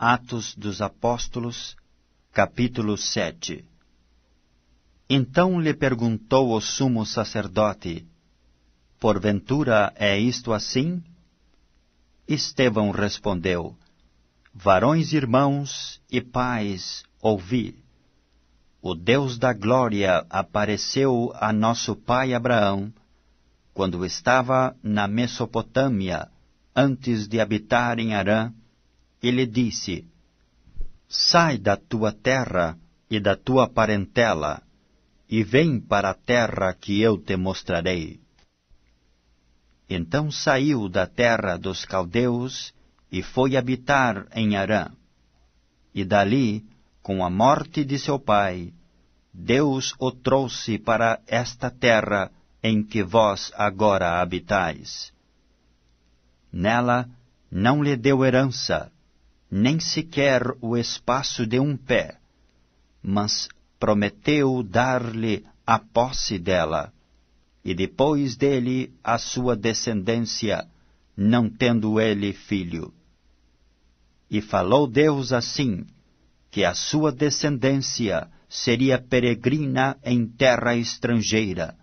Atos dos Apóstolos, capítulo 7. Então lhe perguntou o sumo sacerdote: Porventura é isto assim? Estevão respondeu: Varões irmãos e pais, ouvi. O Deus da glória apareceu a nosso pai Abraão, quando estava na Mesopotâmia, antes de habitar em Harã, e lhe disse: Sai da tua terra e da tua parentela, e vem para a terra que eu te mostrarei. Então saiu da terra dos caldeus e foi habitar em Harã. E dali, com a morte de seu pai, Deus o trouxe para esta terra em que vós agora habitais. Nela não lhe deu herança, nem sequer o espaço de um pé, mas prometeu dar-lhe a posse dela, e depois dele a sua descendência, não tendo ele filho. E falou Deus assim, que a sua descendência seria peregrina em terra estrangeira,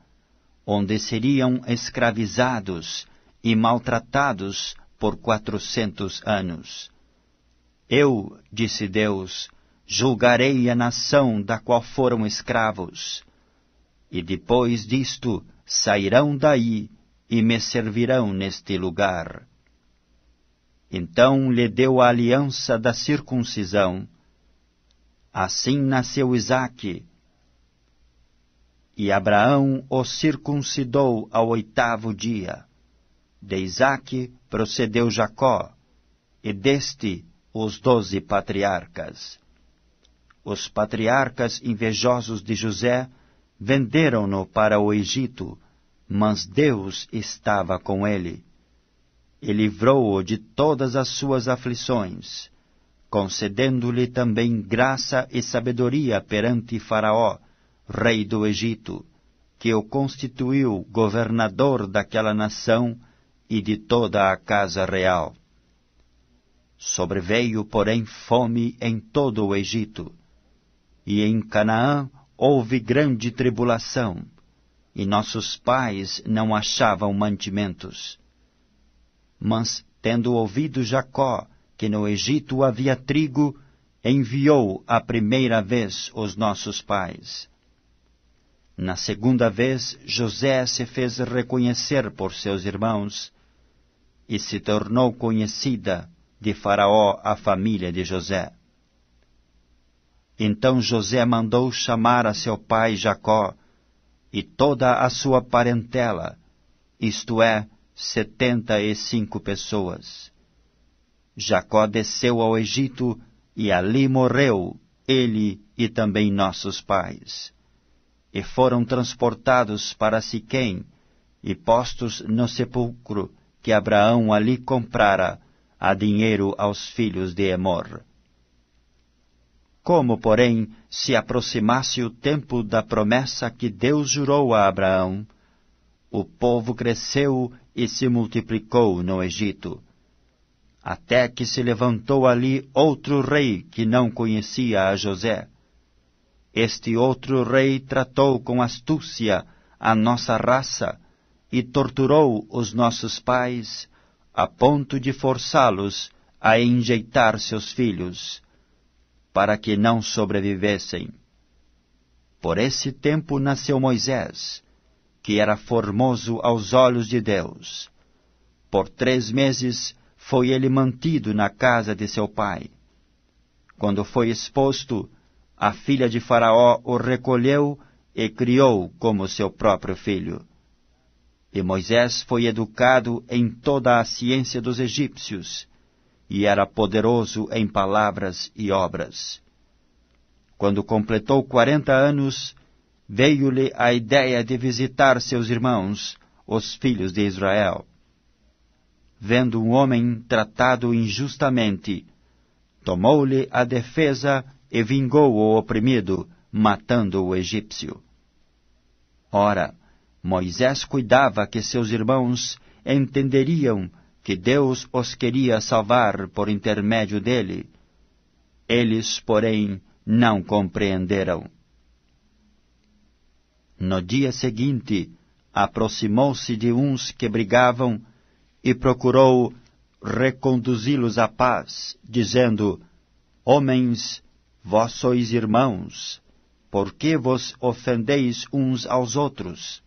onde seriam escravizados e maltratados por 400 anos. Eu, disse Deus, julgarei a nação da qual foram escravos, e depois disto sairão daí e me servirão neste lugar. Então lhe deu a aliança da circuncisão. Assim nasceu Isaque, e Abraão o circuncidou ao 8º dia. De Isaque procedeu Jacó, e deste os 12 patriarcas. Os patriarcas invejosos de José venderam-no para o Egito, mas Deus estava com ele, e livrou-o de todas as suas aflições, concedendo-lhe também graça e sabedoria perante Faraó, rei do Egito, que o constituiu governador daquela nação e de toda a casa real. Sobreveio, porém, fome em todo o Egito, e em Canaã houve grande tribulação, e nossos pais não achavam mantimentos. Mas, tendo ouvido Jacó que no Egito havia trigo, enviou a primeira vez os nossos pais. Na segunda vez, José se fez reconhecer por seus irmãos, e se tornou conhecida de Faraó a família de José. Então José mandou chamar a seu pai Jacó e toda a sua parentela, isto é, 75 pessoas. Jacó desceu ao Egito e ali morreu, ele e também nossos pais. E foram transportados para Siquém e postos no sepulcro que Abraão ali comprara a dinheiro aos filhos de Emor. Como, porém, se aproximasse o tempo da promessa que Deus jurou a Abraão, o povo cresceu e se multiplicou no Egito, até que se levantou ali outro rei que não conhecia a José. Este outro rei tratou com astúcia a nossa raça e torturou os nossos pais, a ponto de forçá-los a enjeitar seus filhos, para que não sobrevivessem. Por esse tempo nasceu Moisés, que era formoso aos olhos de Deus. Por 3 meses foi ele mantido na casa de seu pai. Quando foi exposto, a filha de Faraó o recolheu e criou como seu próprio filho. E Moisés foi educado em toda a ciência dos egípcios, e era poderoso em palavras e obras. Quando completou 40 anos, veio-lhe a ideia de visitar seus irmãos, os filhos de Israel. Vendo um homem tratado injustamente, tomou-lhe a defesa e vingou o oprimido, matando o egípcio. Ora, Moisés cuidava que seus irmãos entenderiam que Deus os queria salvar por intermédio dele, Eles, porém, não compreenderam. No dia seguinte, aproximou-se de uns que brigavam e procurou reconduzi-los à paz, dizendo: Homens, vós sois irmãos, por que vos ofendeis uns aos outros?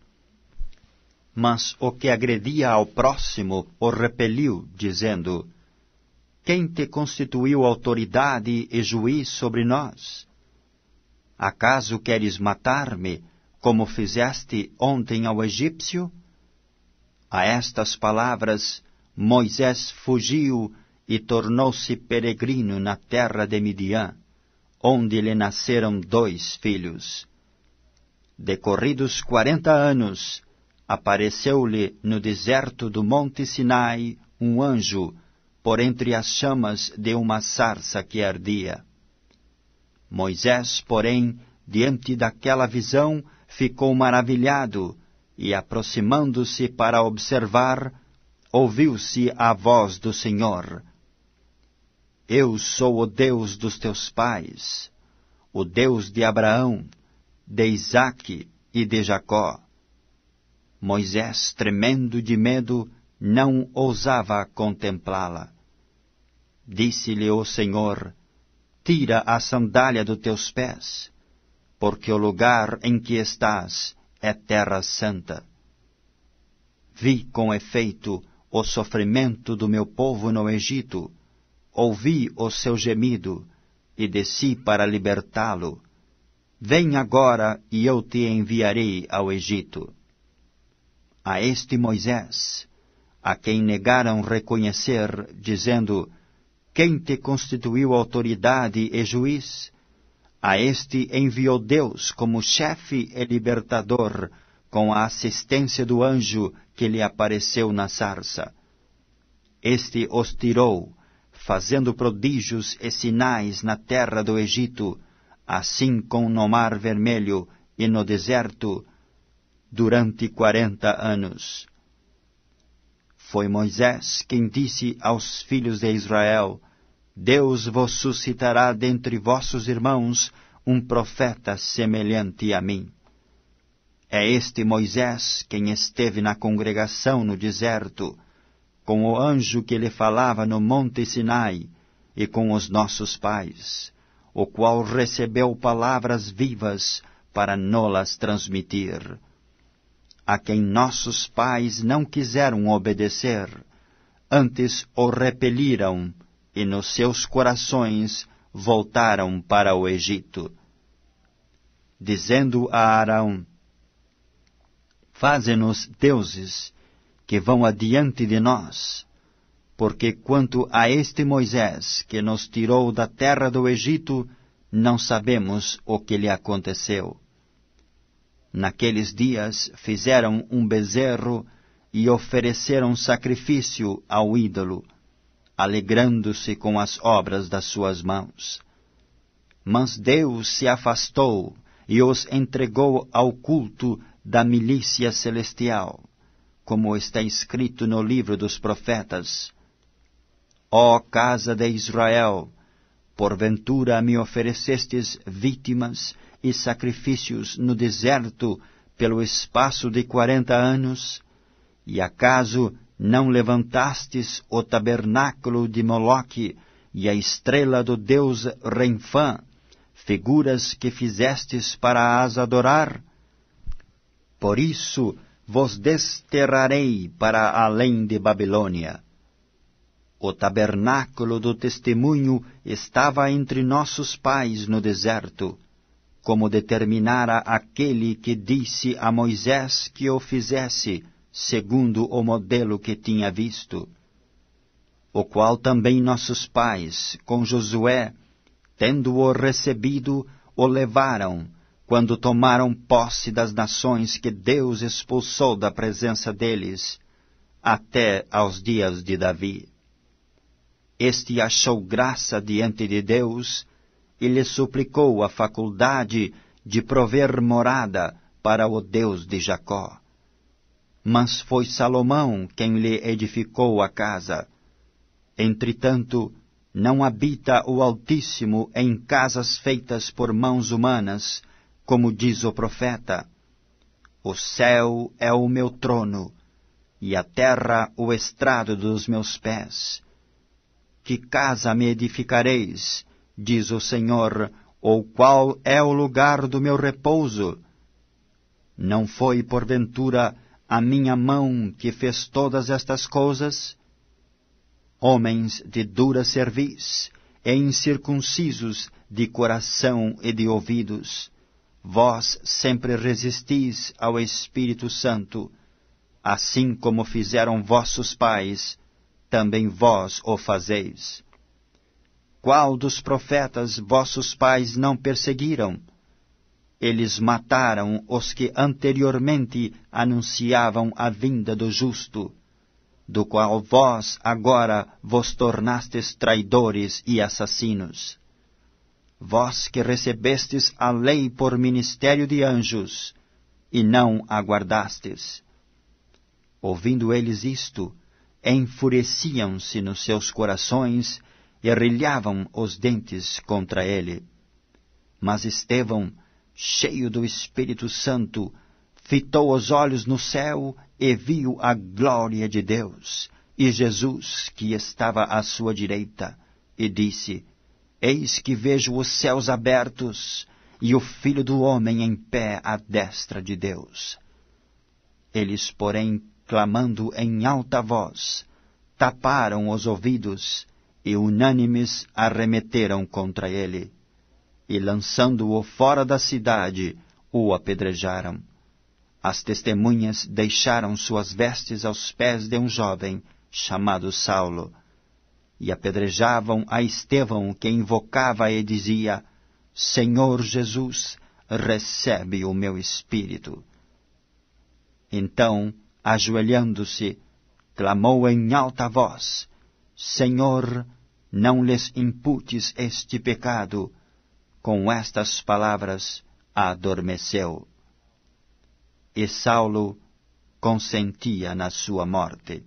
Mas o que agredia ao próximo o repeliu, dizendo: Quem te constituiu autoridade e juiz sobre nós? Acaso queres matar-me, como fizeste ontem ao egípcio? A estas palavras, Moisés fugiu e tornou-se peregrino na terra de Midian, onde lhe nasceram 2 filhos. Decorridos 40 anos, apareceu-lhe no deserto do monte Sinai um anjo, por entre as chamas de uma sarça que ardia. Moisés, porém, diante daquela visão, ficou maravilhado, e aproximando-se para observar, ouviu-se a voz do Senhor: Eu sou o Deus dos teus pais, o Deus de Abraão, de Isaque e de Jacó. Moisés, tremendo de medo, não ousava contemplá-la. Disse-lhe o Senhor: Tira a sandália dos teus pés, porque o lugar em que estás é terra santa. Vi com efeito o sofrimento do meu povo no Egito, ouvi o seu gemido e desci para libertá-lo. Vem agora e eu te enviarei ao Egito. A este Moisés, a quem negaram reconhecer, dizendo: Quem te constituiu autoridade e juiz? A este enviou Deus como chefe e libertador, com a assistência do anjo que lhe apareceu na sarça. Este os tirou, fazendo prodígios e sinais na terra do Egito, assim como no Mar Vermelho e no deserto, durante 40 anos. Foi Moisés quem disse aos filhos de Israel: Deus vos suscitará dentre vossos irmãos um profeta semelhante a mim. É este Moisés quem esteve na congregação no deserto, com o anjo que lhe falava no monte Sinai, e com os nossos pais, o qual recebeu palavras vivas para nolas transmitir, a quem nossos pais não quiseram obedecer, antes o repeliram, e nos seus corações voltaram para o Egito. Dizendo a Arão: Faze-nos deuses que vão adiante de nós, porque quanto a este Moisés que nos tirou da terra do Egito, não sabemos o que lhe aconteceu. Naqueles dias fizeram um bezerro e ofereceram sacrifício ao ídolo, alegrando-se com as obras das suas mãos. Mas Deus se afastou e os entregou ao culto da milícia celestial, como está escrito no livro dos profetas: Ó casa de Israel, porventura me oferecestes vítimas e sacrifícios no deserto pelo espaço de 40 anos, e acaso não levantastes o tabernáculo de Moloque e a estrela do deus Renfã, figuras que fizestes para as adorar? Por isso vos desterrarei para além de Babilônia. O tabernáculo do testemunho estava entre nossos pais no deserto, como determinara aquele que disse a Moisés que o fizesse, segundo o modelo que tinha visto, o qual também nossos pais, com Josué, tendo-o recebido, o levaram, quando tomaram posse das nações que Deus expulsou da presença deles, até aos dias de Davi. Este achou graça diante de Deus e lhe suplicou a faculdade de prover morada para o Deus de Jacó. Mas foi Salomão quem lhe edificou a casa. Entretanto, Não habita o Altíssimo em casas feitas por mãos humanas, como diz o profeta. O céu é o meu trono, e a terra o estrado dos meus pés. Que casa me edificareis, diz o Senhor, ou qual é o lugar do meu repouso? Não foi, porventura, a minha mão que fez todas estas coisas? Homens de dura cerviz e incircuncisos de coração e de ouvidos, vós sempre resistis ao Espírito Santo, assim como fizeram vossos pais, também vós o fazeis. Qual dos profetas vossos pais não perseguiram? Eles mataram os que anteriormente anunciavam a vinda do justo, do qual vós agora vos tornastes traidores e assassinos. Vós que recebestes a lei por ministério de anjos, e não a guardastes. Ouvindo eles isto, enfureciam-se nos seus corações e rilhavam os dentes contra ele. Mas Estevão, cheio do Espírito Santo, fitou os olhos no céu e viu a glória de Deus, e Jesus, que estava à sua direita, e disse: Eis que vejo os céus abertos, e o Filho do Homem em pé à destra de Deus. Eles, porém, clamando em alta voz, taparam os ouvidos, e unânimes arremeteram contra ele, e lançando-o fora da cidade, o apedrejaram. As testemunhas deixaram suas vestes aos pés de um jovem, chamado Saulo, e apedrejavam a Estevão, que invocava e dizia: Senhor Jesus, recebe o meu espírito. Então, ajoelhando-se, clamou em alta voz: Senhor, não lhes imputes este pecado. Com estas palavras, adormeceu. E Saulo consentia na sua morte.